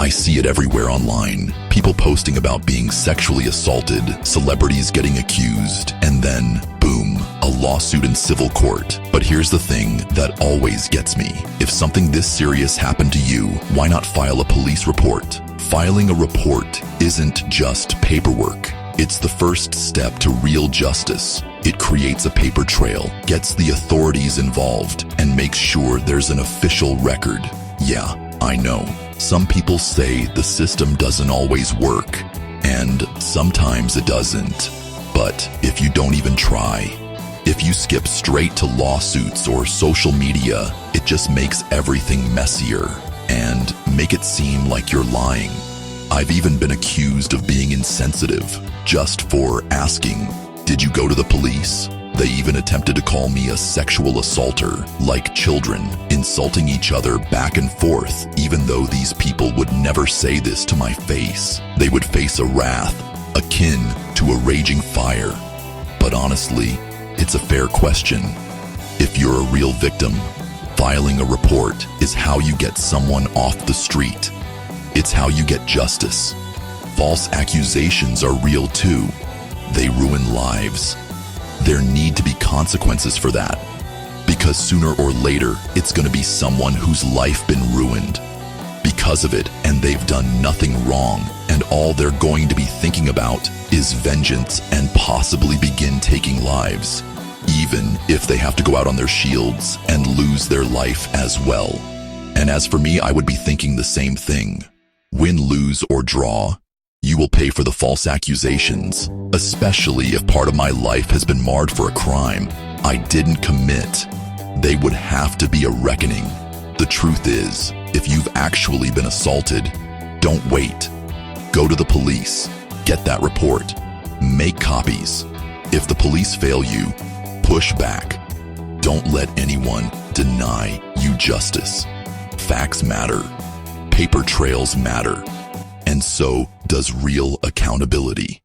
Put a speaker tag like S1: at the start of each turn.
S1: I see it everywhere online. People posting about being sexually assaulted, celebrities getting accused, and then, boom, a lawsuit in civil court. But here's the thing that always gets me. If something this serious happened to you, why not file a police report? Filing a report isn't just paperwork. It's the first step to real justice. It creates a paper trail, gets the authorities involved, and makes sure there's an official record. Yeah, I know. Some people say the system doesn't always work, and sometimes it doesn't. But if you don't even try, if you skip straight to lawsuits or social media, it just makes everything messier and make it seem like you're lying. I've even been accused of being insensitive just for asking, "Did you go to the police?" They even attempted to call me a sexual assaulter, like children, insulting each other back and forth, even though these people would never say this to my face. They would face a wrath akin to a raging fire. But honestly, it's a fair question. If you're a real victim, filing a report is how you get someone off the street. It's how you get justice. False accusations are real too. They ruin lives. There need to be consequences for that, because sooner or later, it's going to be someone whose life been ruined because of it, and they've done nothing wrong, and all they're going to be thinking about is vengeance and possibly begin taking lives, even if they have to go out on their shields and lose their life as well. And as for me, I would be thinking the same thing. Win, lose, or draw, you will pay for the false accusations, especially if part of my life has been marred for a crime I didn't commit. They would have to be a reckoning. The truth is, if you've actually been assaulted, don't wait. Go to the police, get that report, make copies. If the police fail you, push back. Don't let anyone deny you justice. Facts matter. Paper trails matter. And so does real accountability.